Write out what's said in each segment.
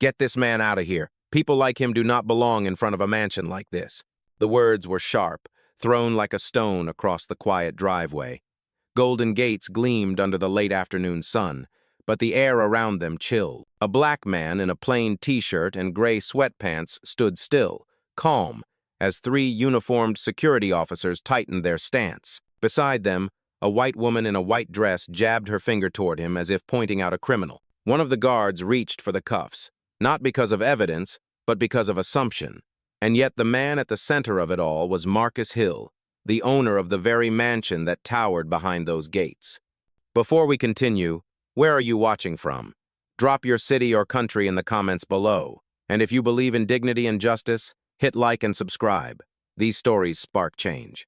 "Get this man out of here. People like him do not belong in front of a mansion like this." The words were sharp, thrown like a stone across the quiet driveway. Golden gates gleamed under the late afternoon sun, but the air around them chilled. A black man in a plain t-shirt and gray sweatpants stood still, calm, as three uniformed security officers tightened their stance. Beside them, a white woman in a white dress jabbed her finger toward him as if pointing out a criminal. One of the guards reached for the cuffs, not because of evidence, but because of assumption. And yet the man at the center of it all was Marcus Hill, the owner of the very mansion that towered behind those gates. Before we continue, where are you watching from? Drop your city or country in the comments below. And if you believe in dignity and justice, hit like and subscribe. These stories spark change.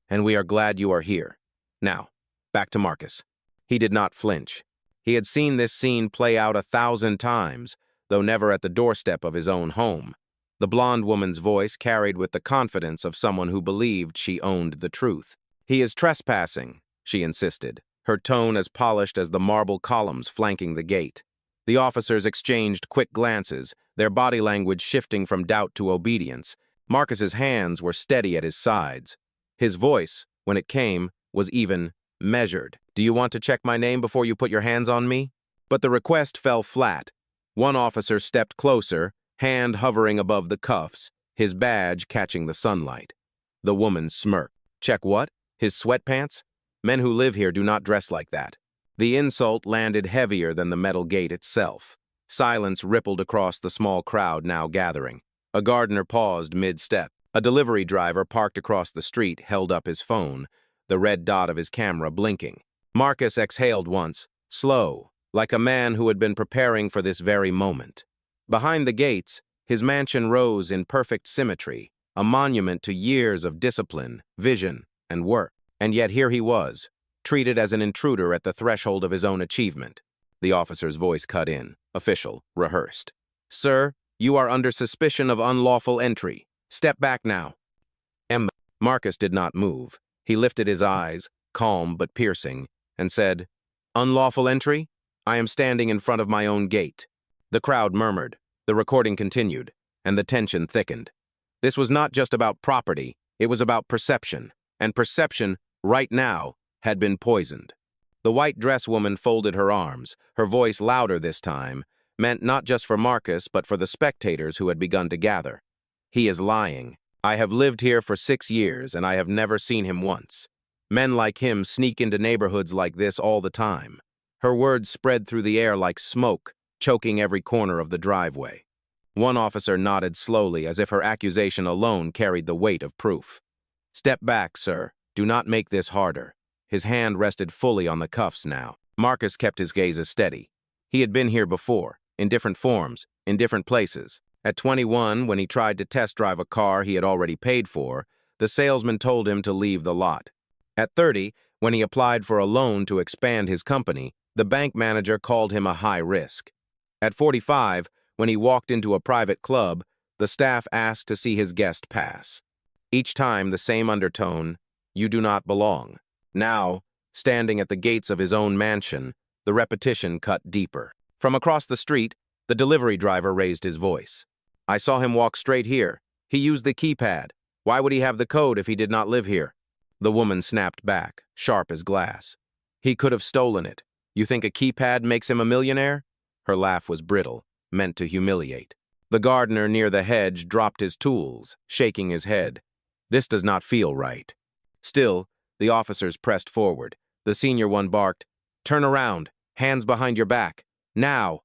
And we are glad you are here. Now, back to Marcus. He did not flinch. He had seen this scene play out 1,000 times, though never at the doorstep of his own home. The blonde woman's voice carried with the confidence of someone who believed she owned the truth. "He is trespassing," she insisted, her tone as polished as the marble columns flanking the gate. The officers exchanged quick glances, their body language shifting from doubt to obedience. Marcus's hands were steady at his sides. His voice, when it came, was even, measured. "Do you want to check my name before you put your hands on me?" But the request fell flat. One officer stepped closer, hand hovering above the cuffs, his badge catching the sunlight. The woman smirked. "Check what? His sweatpants? Men who live here do not dress like that." The insult landed heavier than the metal gate itself. Silence rippled across the small crowd now gathering. A gardener paused mid-step. A delivery driver parked across the street held up his phone, the red dot of his camera blinking. Marcus exhaled once, slow, like a man who had been preparing for this very moment. Behind the gates, his mansion rose in perfect symmetry, a monument to years of discipline, vision, and work. And yet here he was, treated as an intruder at the threshold of his own achievement. The officer's voice cut in, official, rehearsed. "Sir, you are under suspicion of unlawful entry. Step back now." Marcus did not move. He lifted his eyes, calm but piercing, and said, "Unlawful entry? I am standing in front of my own gate." The crowd murmured, the recording continued, and the tension thickened. This was not just about property, it was about perception, and perception, right now, had been poisoned. The white dress woman folded her arms, her voice louder this time, meant not just for Marcus but for the spectators who had begun to gather. "He is lying. I have lived here for 6 years and I have never seen him once. Men like him sneak into neighborhoods like this all the time." Her words spread through the air like smoke, choking every corner of the driveway. One officer nodded slowly as if her accusation alone carried the weight of proof. "Step back, sir. Do not make this harder." His hand rested fully on the cuffs now. Marcus kept his gaze steady. He had been here before, in different forms, in different places. At 21, when he tried to test drive a car he had already paid for, the salesman told him to leave the lot. At 30, when he applied for a loan to expand his company, the bank manager called him a high risk. At 45, when he walked into a private club, the staff asked to see his guest pass. Each time the same undertone, "You do not belong." Now, standing at the gates of his own mansion, the repetition cut deeper. From across the street, the delivery driver raised his voice. "I saw him walk straight here. He used the keypad. Why would he have the code if he did not live here?" The woman snapped back, sharp as glass. "He could have stolen it. You think a keypad makes him a millionaire?" Her laugh was brittle, meant to humiliate. The gardener near the hedge dropped his tools, shaking his head. "This does not feel right." Still, the officers pressed forward. The senior one barked, "Turn around, hands behind your back, now."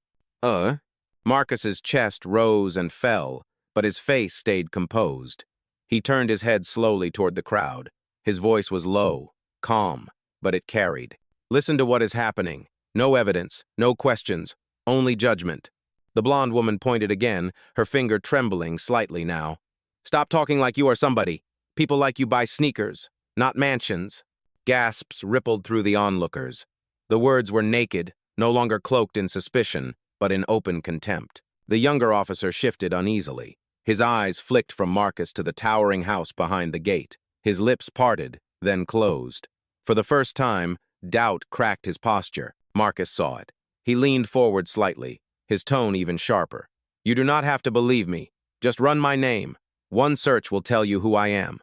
Marcus's chest rose and fell, but his face stayed composed. He turned his head slowly toward the crowd. His voice was low, calm, but it carried. "Listen to what is happening. No evidence, no questions, only judgment." The blonde woman pointed again, her finger trembling slightly now. "Stop talking like you are somebody. People like you buy sneakers, not mansions." Gasps rippled through the onlookers. The words were naked, no longer cloaked in suspicion, but in open contempt. The younger officer shifted uneasily. His eyes flicked from Marcus to the towering house behind the gate. His lips parted, then closed. For the first time, doubt cracked his posture. Marcus saw it. He leaned forward slightly, his tone even sharper. You do not have to believe me. Just run my name. One search will tell you who I am.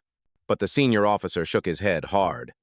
But the senior officer shook his head hard.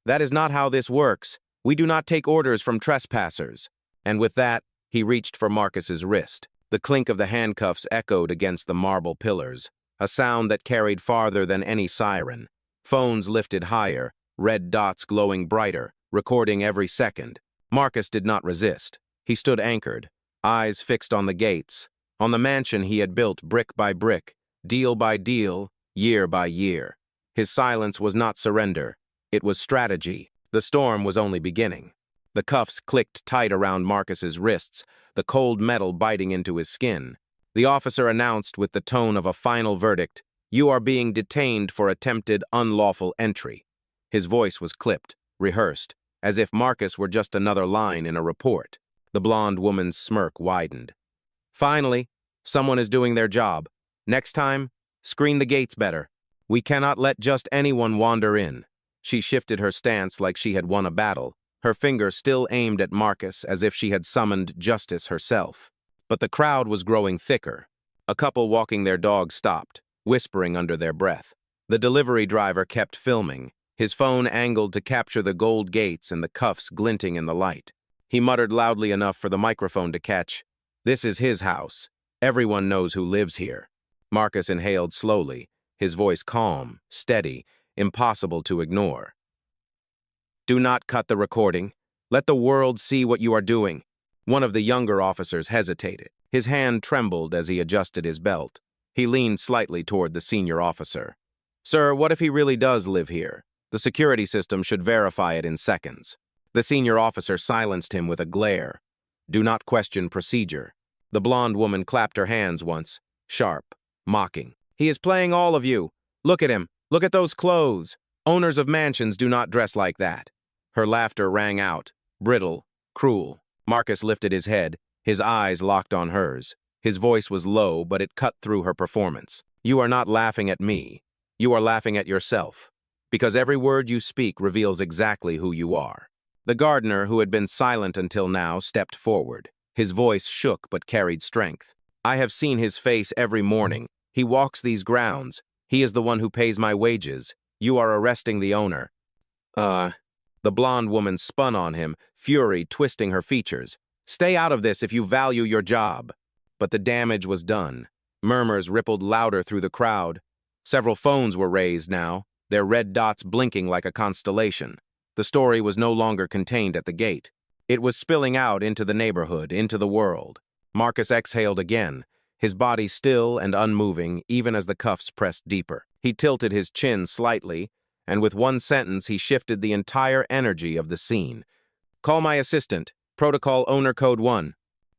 That is not how this works. We do not take orders from trespassers. And with that, he reached for Marcus's wrist. The clink of the handcuffs echoed against the marble pillars, a sound that carried farther than any siren. Phones lifted higher, red dots glowing brighter, recording every second. Marcus did not resist. He stood anchored, eyes fixed on the gates, on the mansion he had built brick by brick, deal by deal, year by year. His silence was not surrender. It was strategy. The storm was only beginning. The cuffs clicked tight around Marcus's wrists, the cold metal biting into his skin. The officer announced with the tone of a final verdict, "You are being detained for attempted unlawful entry." His voice was clipped, rehearsed, as if Marcus were just another line in a report. The blonde woman's smirk widened. "Finally, someone is doing their job. Next time, screen the gates better. We cannot let just anyone wander in." She shifted her stance like she had won a battle, her finger still aimed at Marcus as if she had summoned justice herself. But the crowd was growing thicker. A couple walking their dog stopped, whispering under their breath. The delivery driver kept filming, his phone angled to capture the gold gates and the cuffs glinting in the light. He muttered loudly enough for the microphone to catch, "This is his house. Everyone knows who lives here." Marcus inhaled slowly, his voice calm, steady, impossible to ignore. "Do not cut the recording. Let the world see what you are doing." One of the younger officers hesitated. His hand trembled as he adjusted his belt. He leaned slightly toward the senior officer. "Sir, what if he really does live here? The security system should verify it in seconds." The senior officer silenced him with a glare. "Do not question procedure." The blonde woman clapped her hands once, sharp, mocking. "He is playing all of you. Look at him. Look at those clothes. Owners of mansions do not dress like that." Her laughter rang out, brittle, cruel. Marcus lifted his head, his eyes locked on hers. His voice was low, but it cut through her performance. "You are not laughing at me. You are laughing at yourself. Because every word you speak reveals exactly who you are." The gardener, who had been silent until now, stepped forward. His voice shook but carried strength. "I have seen his face every morning. He walks these grounds. He is the one who pays my wages. You are arresting the owner." The blonde woman spun on him, fury twisting her features. "Stay out of this if you value your job." But the damage was done. Murmurs rippled louder through the crowd. Several phones were raised now, their red dots blinking like a constellation. The story was no longer contained at the gate. It was spilling out into the neighborhood, into the world. Marcus exhaled again, his body still and unmoving even as the cuffs pressed deeper. He tilted his chin slightly, and with one sentence he shifted the entire energy of the scene. "Call my assistant. Protocol Owner Code 1.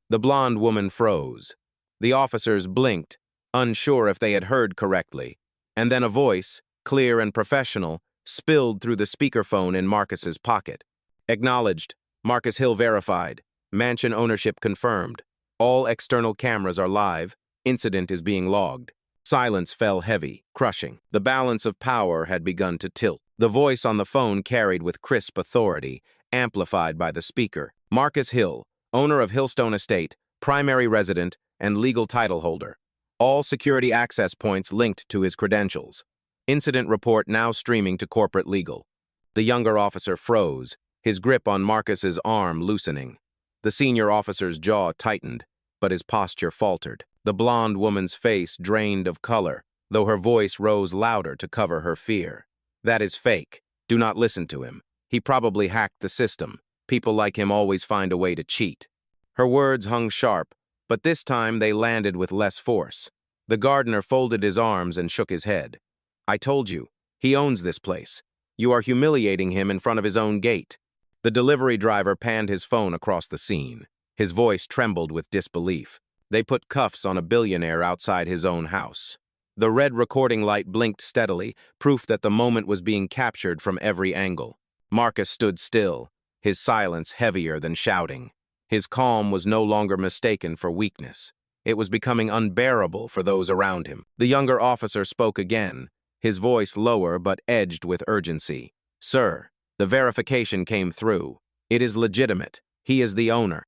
The blonde woman froze. The officers blinked, unsure if they had heard correctly. And then a voice, clear and professional, spilled through the speakerphone in Marcus's pocket. "Acknowledged. Marcus Hill verified. Mansion ownership confirmed. All external cameras are live. Incident is being logged." Silence fell heavy, crushing. The balance of power had begun to tilt. The voice on the phone carried with crisp authority, amplified by the speaker. "Marcus Hill, owner of Hillstone Estate, primary resident, and legal title holder. All security access points linked to his credentials. Incident report now streaming to corporate legal." The younger officer froze, his grip on Marcus's arm loosening. The senior officer's jaw tightened, but his posture faltered. The blonde woman's face drained of color, though her voice rose louder to cover her fear. "That is fake. Do not listen to him. He probably hacked the system. People like him always find a way to cheat." Her words hung sharp, but this time they landed with less force. The gardener folded his arms and shook his head. "I told you, he owns this place. You are humiliating him in front of his own gate." The delivery driver panned his phone across the scene. His voice trembled with disbelief. "They put cuffs on a billionaire outside his own house." The red recording light blinked steadily, proof that the moment was being captured from every angle. Marcus stood still, his silence heavier than shouting. His calm was no longer mistaken for weakness. It was becoming unbearable for those around him. The younger officer spoke again, his voice lower but edged with urgency. "Sir, the verification came through. It is legitimate. He is the owner."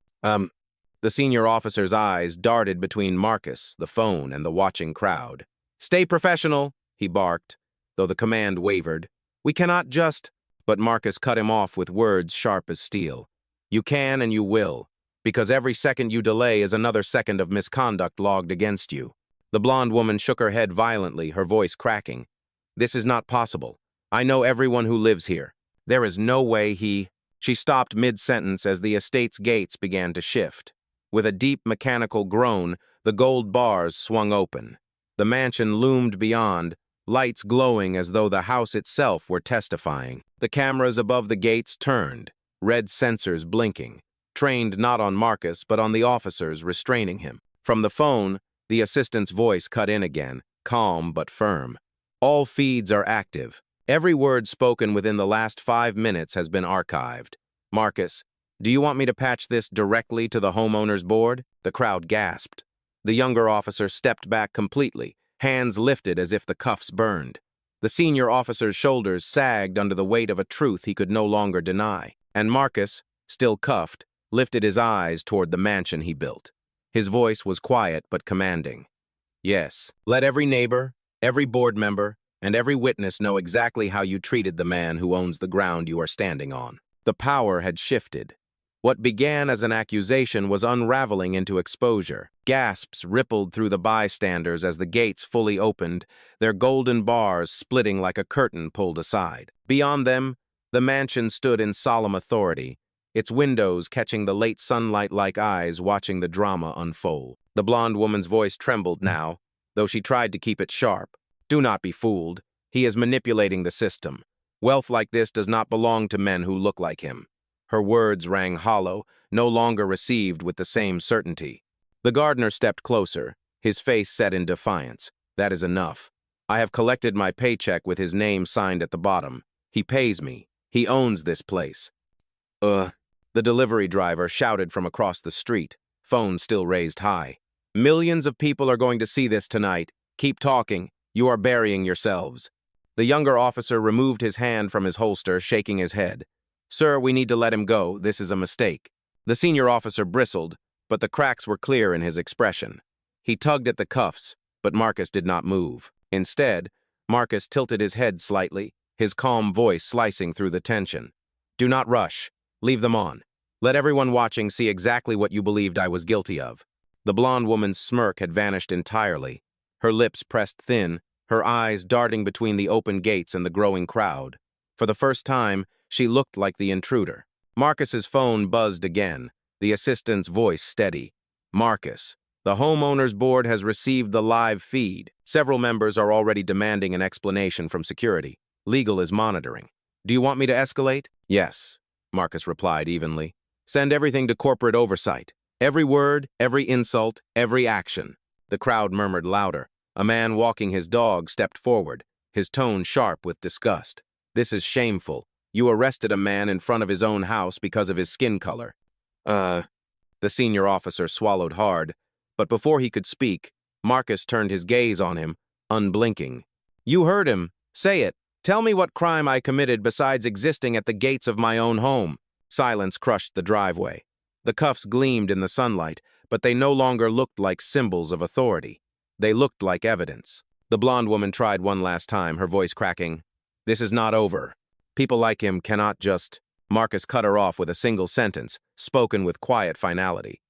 The senior officer's eyes darted between Marcus, the phone, and the watching crowd. "Stay professional," he barked, though the command wavered. "We cannot just—" But Marcus cut him off with words sharp as steel. "You can and you will, because every second you delay is another second of misconduct logged against you." The blonde woman shook her head violently, her voice cracking. "This is not possible. I know everyone who lives here. There is no way he—" She stopped mid-sentence as the estate's gates began to shift. With a deep mechanical groan, the gold bars swung open. The mansion loomed beyond, lights glowing as though the house itself were testifying. The cameras above the gates turned, red sensors blinking, trained not on Marcus but on the officers restraining him. From the phone, the assistant's voice cut in again, calm but firm. "All feeds are active. Every word spoken within the last 5 minutes has been archived. Marcus, do you want me to patch this directly to the homeowner's board?" The crowd gasped. The younger officer stepped back completely, hands lifted as if the cuffs burned. The senior officer's shoulders sagged under the weight of a truth he could no longer deny. And Marcus, still cuffed, lifted his eyes toward the mansion he built. His voice was quiet but commanding. "Yes, let every neighbor, every board member, and every witness know exactly how you treated the man who owns the ground you are standing on." The power had shifted. What began as an accusation was unraveling into exposure. Gasps rippled through the bystanders as the gates fully opened, their golden bars splitting like a curtain pulled aside. Beyond them, the mansion stood in solemn authority, its windows catching the late sunlight-like eyes watching the drama unfold. The blonde woman's voice trembled now, though she tried to keep it sharp. "Do not be fooled. He is manipulating the system. Wealth like this does not belong to men who look like him." Her words rang hollow, no longer received with the same certainty. The gardener stepped closer, his face set in defiance. "That is enough. I have collected my paycheck with his name signed at the bottom. He pays me. He owns this place." The delivery driver shouted from across the street, phone still raised high. "Millions of people are going to see this tonight. Keep talking. You are burying yourselves." The younger officer removed his hand from his holster, shaking his head. "Sir, we need to let him go. This is a mistake." The senior officer bristled, but the cracks were clear in his expression. He tugged at the cuffs, but Marcus did not move. Instead, Marcus tilted his head slightly, his calm voice slicing through the tension. "Do not rush. Leave them on. Let everyone watching see exactly what you believed I was guilty of." The blonde woman's smirk had vanished entirely, her lips pressed thin, her eyes darting between the open gates and the growing crowd. For the first time, she looked like the intruder. Marcus's phone buzzed again, the assistant's voice steady. "Marcus, the homeowners board has received the live feed. Several members are already demanding an explanation from security. Legal is monitoring. Do you want me to escalate?" "Yes," Marcus replied evenly. "Send everything to corporate oversight. Every word, every insult, every action." The crowd murmured louder. A man walking his dog stepped forward, his tone sharp with disgust. "This is shameful. You arrested a man in front of his own house because of his skin color." The senior officer swallowed hard, but before he could speak, Marcus turned his gaze on him, unblinking. "You heard him. Say it. Tell me what crime I committed besides existing at the gates of my own home." Silence crushed the driveway. The cuffs gleamed in the sunlight, but they no longer looked like symbols of authority. They looked like evidence. The blonde woman tried one last time, her voice cracking. "This is not over. People like him cannot just—" Marcus cut her off with a single sentence, spoken with quiet finality.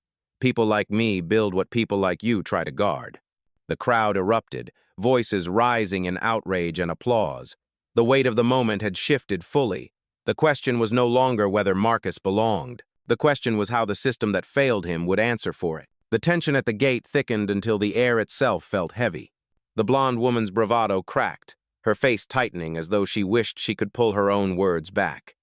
"People like me build what people like you try to guard." The crowd erupted, voices rising in outrage and applause. The weight of the moment had shifted fully. The question was no longer whether Marcus belonged. The question was how the system that failed him would answer for it. The tension at the gate thickened until the air itself felt heavy. The blonde woman's bravado cracked, her face tightening as though she wished she could pull her own words back.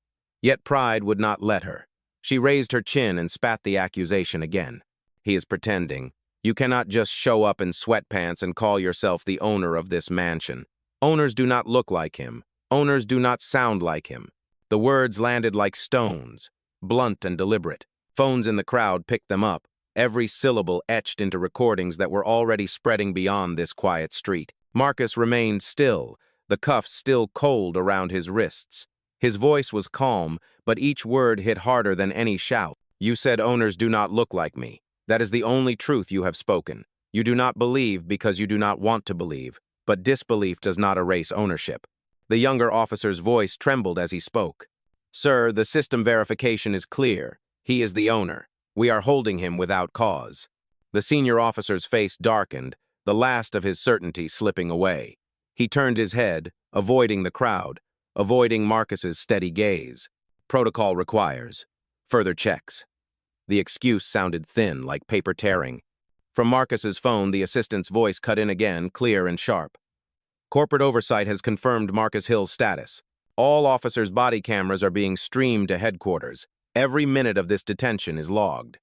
Yet pride would not let her. She raised her chin and spat the accusation again. "He is pretending. You cannot just show up in sweatpants and call yourself the owner of this mansion. Owners do not look like him. Owners do not sound like him." The words landed like stones, blunt and deliberate. Phones in the crowd picked them up, every syllable etched into recordings that were already spreading beyond this quiet street. Marcus remained still, the cuffs still cold around his wrists. His voice was calm, but each word hit harder than any shout. "You said owners do not look like me. That is the only truth you have spoken. You do not believe because you do not want to believe, but disbelief does not erase ownership. The younger officer's voice trembled as he spoke. Sir, the system verification is clear. He is the owner. We are holding him without cause. The senior officer's face darkened, the last of his certainty slipping away. He turned his head, avoiding the crowd, avoiding Marcus's steady gaze. Protocol requires further checks. The excuse sounded thin, like paper tearing. From Marcus's phone, the assistant's voice cut in again, clear and sharp. Corporate oversight has confirmed Marcus Hill's status. All officers' body cameras are being streamed to headquarters. Every minute of this detention is logged.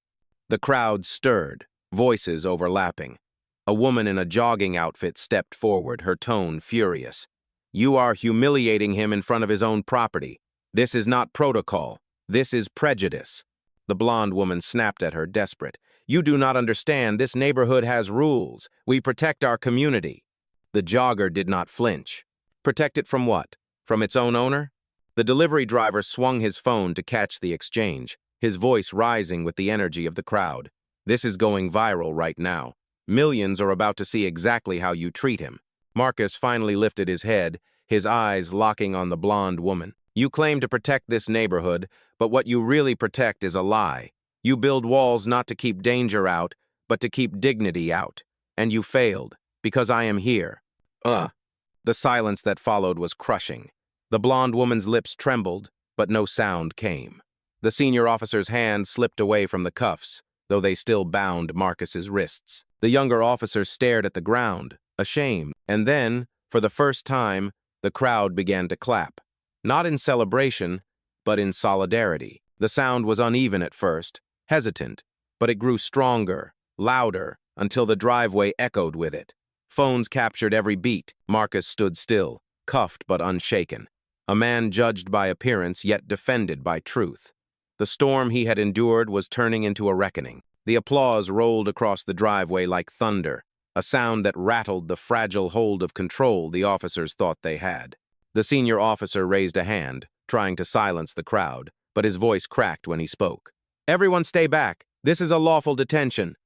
The crowd stirred, voices overlapping. A woman in a jogging outfit stepped forward, her tone furious. You are humiliating him in front of his own property. This is not protocol. This is prejudice. The blonde woman snapped at her, desperate. You do not understand. This neighborhood has rules. We protect our community. The jogger did not flinch. Protect it from what? From its own owner? The delivery driver swung his phone to catch the exchange, his voice rising with the energy of the crowd. This is going viral right now. Millions are about to see exactly how you treat him. Marcus finally lifted his head, his eyes locking on the blonde woman. You claim to protect this neighborhood, but what you really protect is a lie. You build walls not to keep danger out, but to keep dignity out. And you failed, because I am here. The silence that followed was crushing. The blonde woman's lips trembled, but no sound came. The senior officer's hand slipped away from the cuffs, though they still bound Marcus's wrists. The younger officer stared at the ground, ashamed, and then, for the first time, the crowd began to clap. Not in celebration, but in solidarity. The sound was uneven at first, hesitant, but it grew stronger, louder, until the driveway echoed with it. Phones captured every beat. Marcus stood still, cuffed but unshaken. A man judged by appearance, yet defended by truth. The storm he had endured was turning into a reckoning. The applause rolled across the driveway like thunder, a sound that rattled the fragile hold of control the officers thought they had. The senior officer raised a hand, trying to silence the crowd, but his voice cracked when he spoke. Everyone stay back. This is a lawful detention.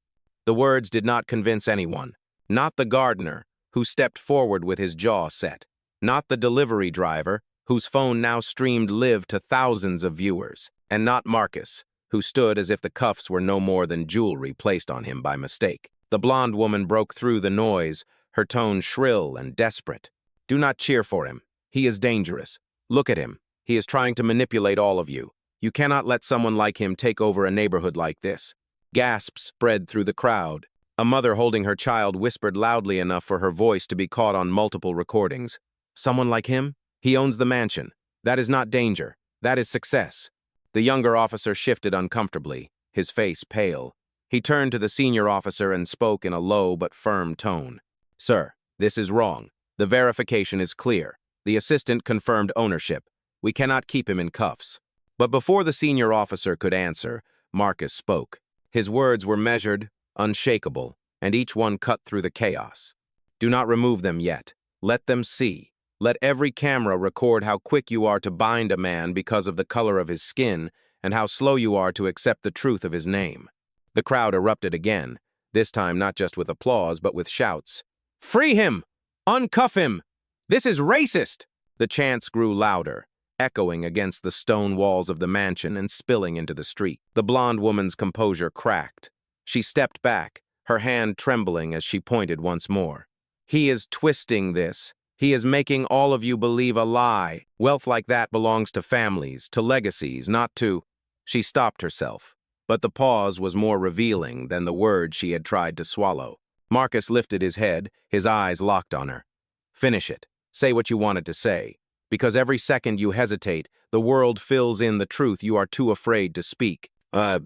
The words did not convince anyone. Not the gardener, who stepped forward with his jaw set. Not the delivery driver, whose phone now streamed live to thousands of viewers. And not Marcus, who stood as if the cuffs were no more than jewelry placed on him by mistake. The blonde woman broke through the noise, her tone shrill and desperate. Do not cheer for him. He is dangerous. Look at him. He is trying to manipulate all of you. You cannot let someone like him take over a neighborhood like this. Gasps spread through the crowd. A mother holding her child whispered loudly enough for her voice to be caught on multiple recordings. Someone like him? He owns the mansion. That is not danger. That is success. The younger officer shifted uncomfortably, his face pale. He turned to the senior officer and spoke in a low but firm tone. Sir, this is wrong. The verification is clear. The assistant confirmed ownership. We cannot keep him in cuffs. But before the senior officer could answer, Marcus spoke. His words were measured, unshakable, and each one cut through the chaos. Do not remove them yet. Let them see. Let every camera record how quick you are to bind a man because of the color of his skin, and how slow you are to accept the truth of his name. The crowd erupted again, this time not just with applause, but with shouts. Free him! Uncuff him! This is racist! The chants grew louder, echoing against the stone walls of the mansion and spilling into the street. The blonde woman's composure cracked. She stepped back, her hand trembling as she pointed once more. He is twisting this. He is making all of you believe a lie. Wealth like that belongs to families, to legacies, not to... She stopped herself, but the pause was more revealing than the words she had tried to swallow. Marcus lifted his head, his eyes locked on her. Finish it. Say what you wanted to say. Because every second you hesitate, the world fills in the truth you are too afraid to speak. Her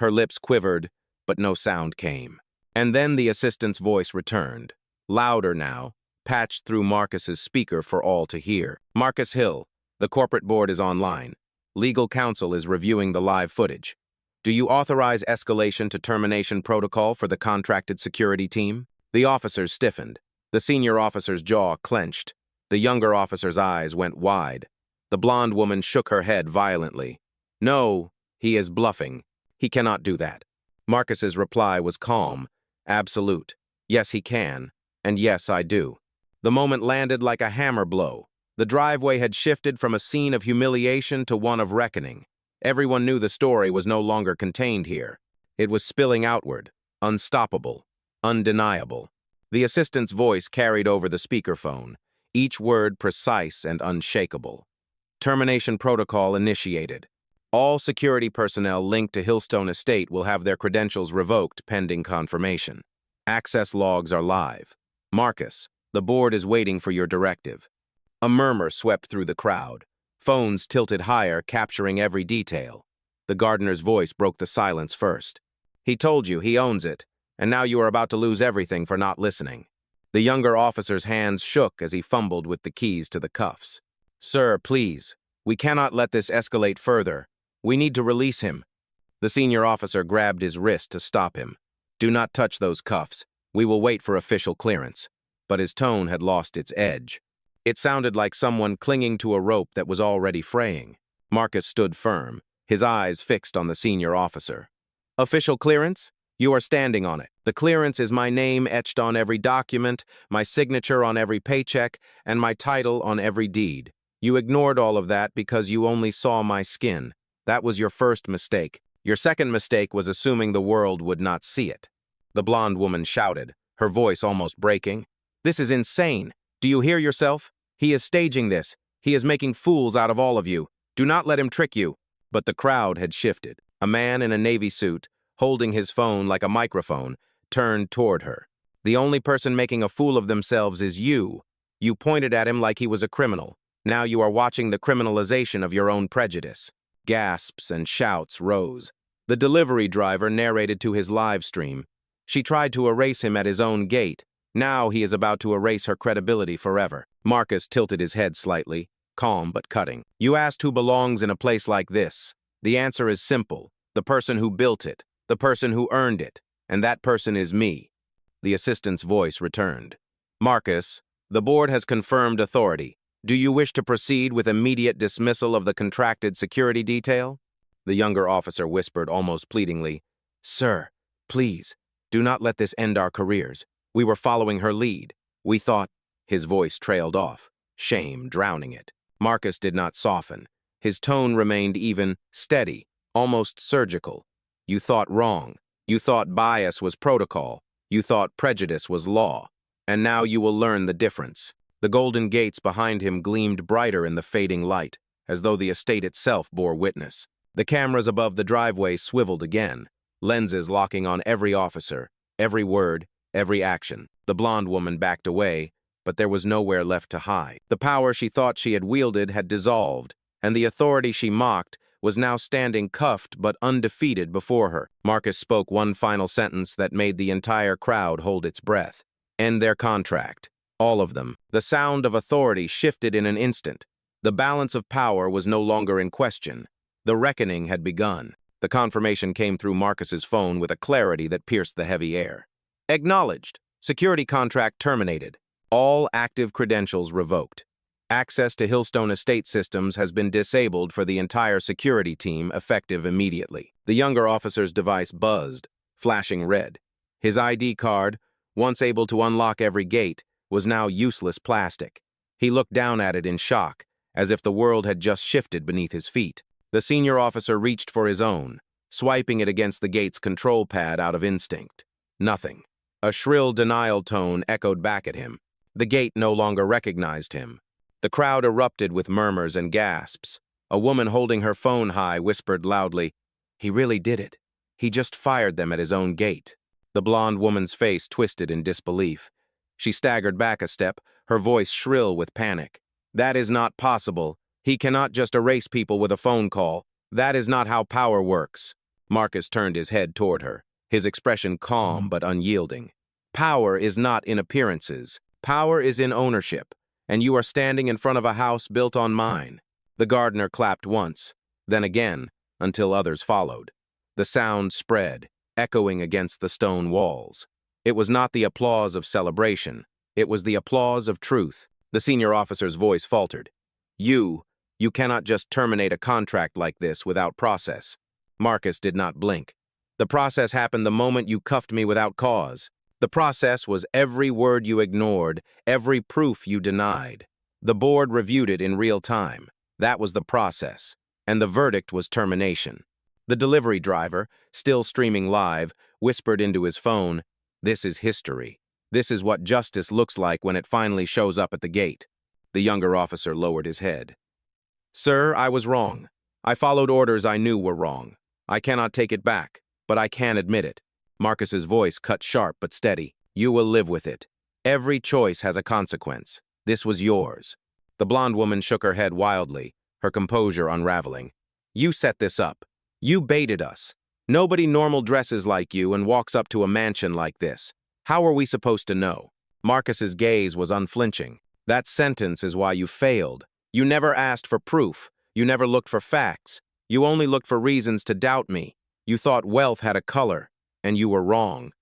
lips quivered, but no sound came. And then the assistant's voice returned, louder now, patched through Marcus's speaker for all to hear. Marcus Hill, the corporate board is online. Legal counsel is reviewing the live footage. Do you authorize escalation to termination protocol for the contracted security team? The officers stiffened. The senior officer's jaw clenched. The younger officer's eyes went wide. The blonde woman shook her head violently. No, he is bluffing. He cannot do that. Marcus's reply was calm, absolute. Yes, he can, and yes, I do. The moment landed like a hammer blow. The driveway had shifted from a scene of humiliation to one of reckoning. Everyone knew the story was no longer contained here. It was spilling outward, unstoppable, undeniable. The assistant's voice carried over the speakerphone, each word precise and unshakable. Termination protocol initiated. All security personnel linked to Hillstone Estate will have their credentials revoked pending confirmation. Access logs are live. Marcus, the board is waiting for your directive. A murmur swept through the crowd. Phones tilted higher, capturing every detail. The gardener's voice broke the silence first. He told you, he owns it, and now you are about to lose everything for not listening. The younger officer's hands shook as he fumbled with the keys to the cuffs. Sir, please, we cannot let this escalate further. We need to release him. The senior officer grabbed his wrist to stop him. Do not touch those cuffs. We will wait for official clearance. But his tone had lost its edge. It sounded like someone clinging to a rope that was already fraying. Marcus stood firm, his eyes fixed on the senior officer. Official clearance? You are standing on it. The clearance is my name etched on every document, my signature on every paycheck, and my title on every deed. You ignored all of that because you only saw my skin. That was your first mistake. Your second mistake was assuming the world would not see it. The blonde woman shouted, her voice almost breaking. This is insane. Do you hear yourself? He is staging this. He is making fools out of all of you. Do not let him trick you. But the crowd had shifted. A man in a navy suit, holding his phone like a microphone, turned toward her. The only person making a fool of themselves is you. You pointed at him like he was a criminal. Now you are watching the criminalization of your own prejudice. Gasps and shouts rose. The delivery driver narrated to his live stream. She tried to erase him at his own gate. Now he is about to erase her credibility forever. Marcus tilted his head slightly, calm but cutting. You asked who belongs in a place like this. The answer is simple. The person who built it, the person who earned it, and that person is me. The assistant's voice returned. Marcus, the board has confirmed authority. Do you wish to proceed with immediate dismissal of the contracted security detail? The younger officer whispered almost pleadingly, Sir, please, do not let this end our careers. We were following her lead. We thought... His voice trailed off, shame drowning it. Marcus did not soften. His tone remained even, steady, almost surgical. You thought wrong. You thought bias was protocol. You thought prejudice was law. And now you will learn the difference. The golden gates behind him gleamed brighter in the fading light, as though the estate itself bore witness. The cameras above the driveway swiveled again, lenses locking on every officer, every word, every action. The blonde woman backed away, but there was nowhere left to hide. The power she thought she had wielded had dissolved, and the authority she mocked was now standing cuffed but undefeated before her. Marcus spoke one final sentence that made the entire crowd hold its breath. End their contract. All of them. The sound of authority shifted in an instant. The balance of power was no longer in question. The reckoning had begun. The confirmation came through Marcus's phone with a clarity that pierced the heavy air. Acknowledged. Security contract terminated. All active credentials revoked. Access to Hillstone Estate systems has been disabled for the entire security team, effective immediately. The younger officer's device buzzed, flashing red. His ID card, once able to unlock every gate, was now useless plastic. He looked down at it in shock, as if the world had just shifted beneath his feet. The senior officer reached for his own, swiping it against the gate's control pad out of instinct. Nothing. A shrill denial tone echoed back at him. The gate no longer recognized him. The crowd erupted with murmurs and gasps. A woman holding her phone high whispered loudly, He really did it. He just fired them at his own gate. The blonde woman's face twisted in disbelief. She staggered back a step, her voice shrill with panic. That is not possible. He cannot just erase people with a phone call. That is not how power works. Marcus turned his head toward her, his expression calm but unyielding. Power is not in appearances. Power is in ownership, and you are standing in front of a house built on mine. The gardener clapped once, then again, until others followed. The sound spread, echoing against the stone walls. It was not the applause of celebration. It was the applause of truth. The senior officer's voice faltered. You cannot just terminate a contract like this without process. Marcus did not blink. The process happened the moment you cuffed me without cause. The process was every word you ignored, every proof you denied. The board reviewed it in real time. That was the process. And the verdict was termination. The delivery driver, still streaming live, whispered into his phone, "This is history. This is what justice looks like when it finally shows up at the gate." The younger officer lowered his head. "Sir, I was wrong. I followed orders I knew were wrong. I cannot take it back, but I can admit it." Marcus's voice cut sharp but steady. "You will live with it. Every choice has a consequence. This was yours." The blonde woman shook her head wildly, her composure unraveling. "You set this up. You baited us. Nobody normal dresses like you and walks up to a mansion like this. How are we supposed to know?" Marcus's gaze was unflinching. "That sentence is why you failed. You never asked for proof. You never looked for facts. You only looked for reasons to doubt me. You thought wealth had a color, and you were wrong."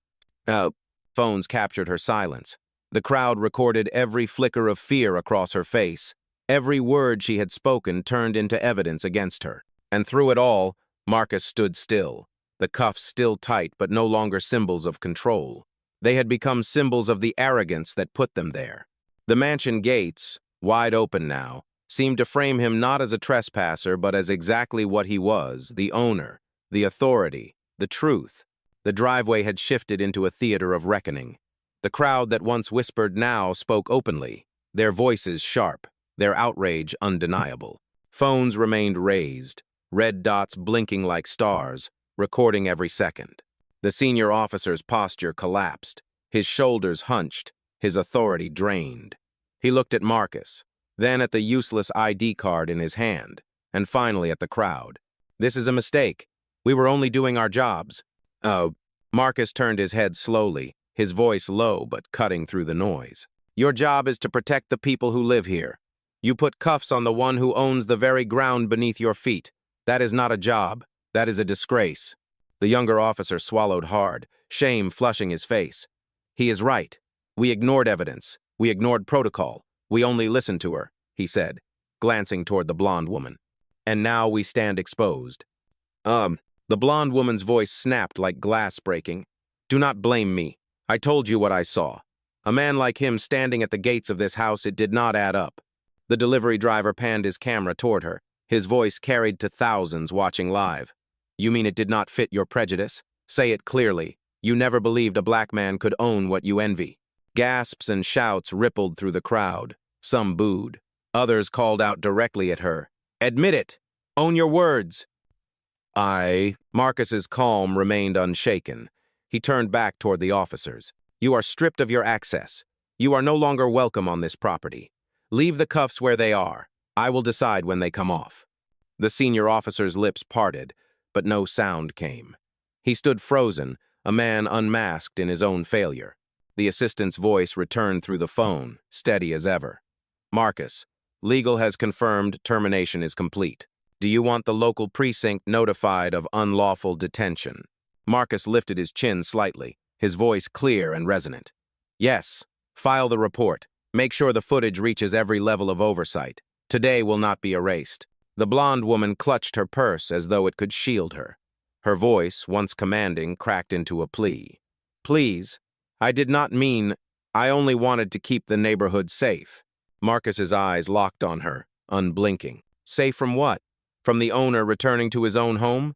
Phones captured her silence. The crowd recorded every flicker of fear across her face. Every word she had spoken turned into evidence against her. And through it all, Marcus stood still, the cuffs still tight but no longer symbols of control. They had become symbols of the arrogance that put them there. The mansion gates, wide open now, seemed to frame him not as a trespasser but as exactly what he was, the owner, the authority, the truth. The driveway had shifted into a theater of reckoning. The crowd that once whispered now spoke openly, their voices sharp, their outrage undeniable. Phones remained raised, red dots blinking like stars, recording every second. The senior officer's posture collapsed, his shoulders hunched, his authority drained. He looked at Marcus, then at the useless ID card in his hand, and finally at the crowd. "This is a mistake. We were only doing our jobs." Marcus turned his head slowly, his voice low but cutting through the noise. "Your job is to protect the people who live here. You put cuffs on the one who owns the very ground beneath your feet. That is not a job. That is a disgrace." The younger officer swallowed hard, shame flushing his face. "He is right. We ignored evidence. We ignored protocol. We only listened to her," he said, glancing toward the blonde woman. "And now we stand exposed." The blonde woman's voice snapped like glass breaking. "Do not blame me. I told you what I saw. A man like him standing at the gates of this house, it did not add up." The delivery driver panned his camera toward her, his voice carried to thousands watching live. "You mean it did not fit your prejudice? Say it clearly. You never believed a black man could own what you envy." Gasps and shouts rippled through the crowd. Some booed. Others called out directly at her. "Admit it! Own your words!" Marcus's calm remained unshaken. He turned back toward the officers. "You are stripped of your access. You are no longer welcome on this property. Leave the cuffs where they are. I will decide when they come off." The senior officer's lips parted, but no sound came. He stood frozen, a man unmasked in his own failure. The assistant's voice returned through the phone, steady as ever. "Marcus, legal has confirmed termination is complete. Do you want the local precinct notified of unlawful detention?" Marcus lifted his chin slightly, his voice clear and resonant. "Yes. File the report. Make sure the footage reaches every level of oversight. Today will not be erased." The blonde woman clutched her purse as though it could shield her. Her voice, once commanding, cracked into a plea. "Please, I did not mean. I only wanted to keep the neighborhood safe." Marcus's eyes locked on her, unblinking. "Safe from what? From the owner returning to his own home?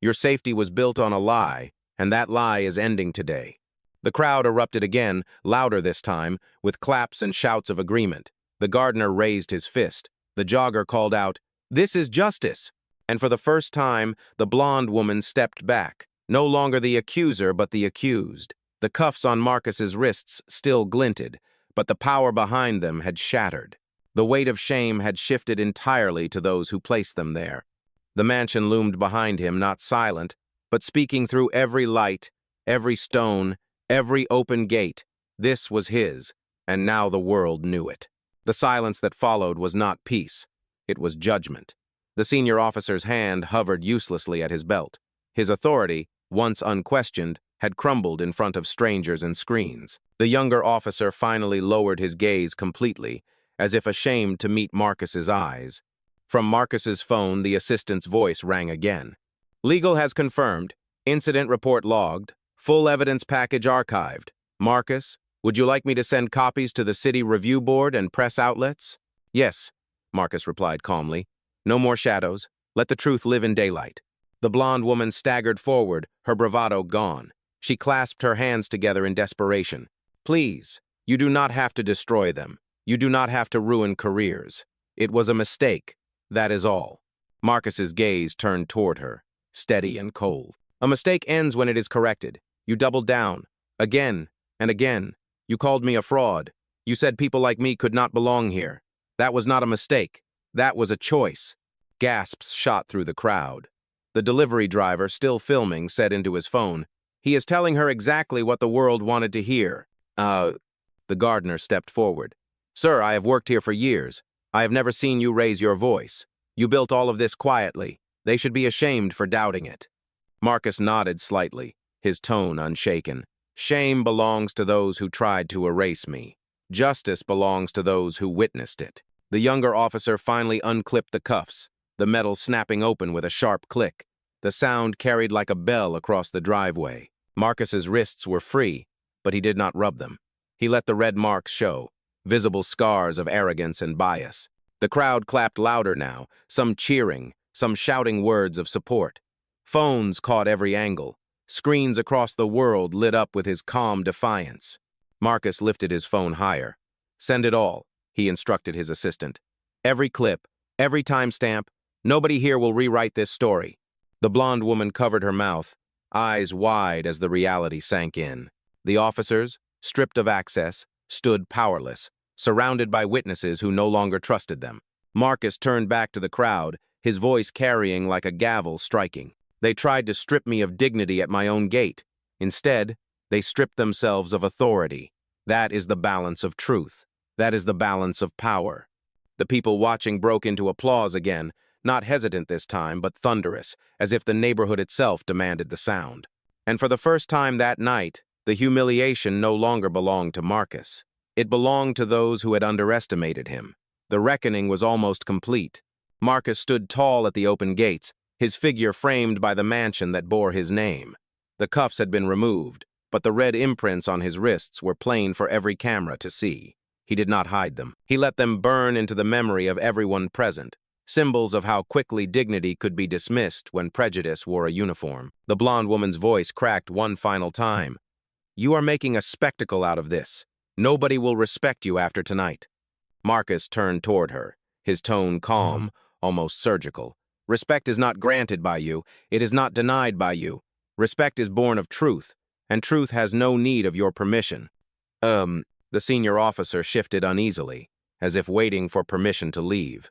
Your safety was built on a lie, and that lie is ending today." The crowd erupted again, louder this time, with claps and shouts of agreement. The gardener raised his fist. The jogger called out, "This is justice!" And for the first time, the blonde woman stepped back, no longer the accuser but the accused. The cuffs on Marcus's wrists still glinted, but the power behind them had shattered. The weight of shame had shifted entirely to those who placed them there. The mansion loomed behind him, not silent, but speaking through every light, every stone, every open gate. This was his, and now the world knew it. The silence that followed was not peace. It was judgment. The senior officer's hand hovered uselessly at his belt. His authority, once unquestioned, had crumbled in front of strangers and screens. The younger officer finally lowered his gaze completely, as if ashamed to meet Marcus's eyes. From Marcus's phone, the assistant's voice rang again. "Legal has confirmed. Incident report logged. Full evidence package archived. Marcus, would you like me to send copies to the city review board and press outlets? Yes, Marcus replied calmly. No more shadows. Let the truth live in daylight. The blonde woman staggered forward, her bravado gone. She clasped her hands together in desperation. Please, you do not have to destroy them. You do not have to ruin careers. It was a mistake. That is all. Marcus's gaze turned toward her, steady and cold. A mistake ends when it is corrected. You doubled down. Again and again. You called me a fraud. You said people like me could not belong here. That was not a mistake. That was a choice. Gasps shot through the crowd. The delivery driver, still filming, said into his phone, "He is telling her exactly what the world wanted to hear." The gardener stepped forward. "Sir, I have worked here for years. I have never seen you raise your voice. You built all of this quietly. They should be ashamed for doubting it." Marcus nodded slightly, his tone unshaken. "Shame belongs to those who tried to erase me. Justice belongs to those who witnessed it." The younger officer finally unclipped the cuffs, the metal snapping open with a sharp click. The sound carried like a bell across the driveway. Marcus's wrists were free, but he did not rub them. He let the red marks show, visible scars of arrogance and bias. The crowd clapped louder now, some cheering, some shouting words of support. Phones caught every angle. Screens across the world lit up with his calm defiance. Marcus lifted his phone higher. "Send it all," he instructed his assistant. "Every clip, every timestamp. Nobody here will rewrite this story." The blonde woman covered her mouth, eyes wide as the reality sank in. The officers, stripped of access, stood powerless, surrounded by witnesses who no longer trusted them. Marcus turned back to the crowd, his voice carrying like a gavel striking. "They tried to strip me of dignity at my own gate. Instead, they stripped themselves of authority. That is the balance of truth. That is the balance of power." The people watching broke into applause again, not hesitant this time, but thunderous, as if the neighborhood itself demanded the sound. And for the first time that night, the humiliation no longer belonged to Marcus. It belonged to those who had underestimated him. The reckoning was almost complete. Marcus stood tall at the open gates, his figure framed by the mansion that bore his name. The cuffs had been removed, but the red imprints on his wrists were plain for every camera to see. He did not hide them. He let them burn into the memory of everyone present, symbols of how quickly dignity could be dismissed when prejudice wore a uniform. The blonde woman's voice cracked one final time. "You are making a spectacle out of this. Nobody will respect you after tonight." Marcus turned toward her, his tone calm, almost surgical. "Respect is not granted by you. It is not denied by you. Respect is born of truth, and truth has no need of your permission." The senior officer shifted uneasily, as if waiting for permission to leave.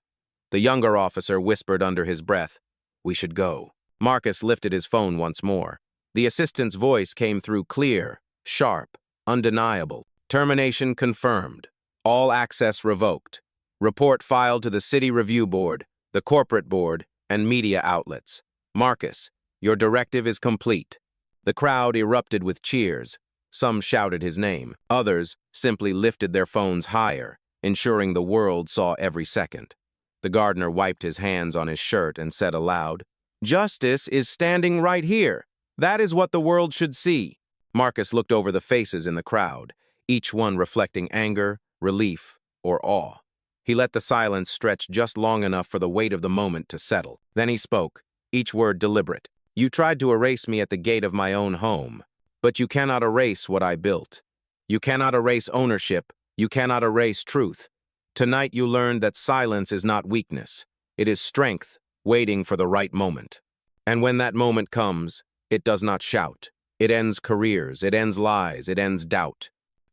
The younger officer whispered under his breath, "We should go." Marcus lifted his phone once more. The assistant's voice came through clear, sharp, undeniable. "Termination confirmed. All access revoked. Report filed to the City Review Board, the Corporate Board, and media outlets. Marcus, your directive is complete." The crowd erupted with cheers. Some shouted his name. Others simply lifted their phones higher, ensuring the world saw every second. The gardener wiped his hands on his shirt and said aloud, "Justice is standing right here. That is what the world should see." Marcus looked over the faces in the crowd, each one reflecting anger, relief, or awe. He let the silence stretch just long enough for the weight of the moment to settle. Then he spoke, each word deliberate. "You tried to erase me at the gate of my own home, but you cannot erase what I built. You cannot erase ownership. You cannot erase truth. Tonight you learned that silence is not weakness. It is strength, waiting for the right moment. And when that moment comes, it does not shout. It ends careers, it ends lies, it ends doubt."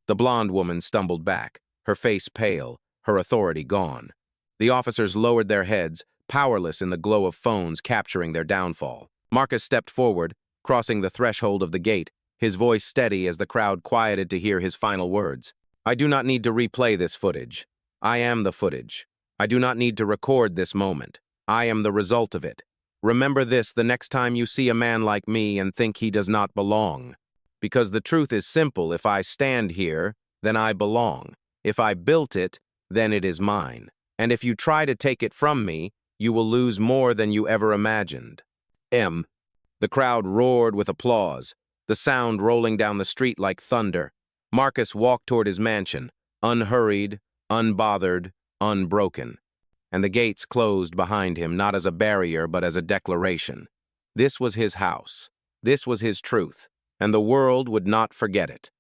The blonde woman stumbled back, her face pale, her authority gone. The officers lowered their heads, powerless in the glow of phones capturing their downfall. Marcus stepped forward, crossing the threshold of the gate, his voice steady as the crowd quieted to hear his final words. "I do not need to replay this footage. I am the footage. I do not need to record this moment. I am the result of it. Remember this the next time you see a man like me and think he does not belong. Because the truth is simple. If I stand here, then I belong. If I built it, then it is mine. And if you try to take it from me, you will lose more than you ever imagined." The The crowd roared with applause, the sound rolling down the street like thunder. Marcus walked toward his mansion, unhurried, unbothered, unbroken. And the gates closed behind him not as a barrier but as a declaration. This was his house. This was his truth, and the world would not forget it.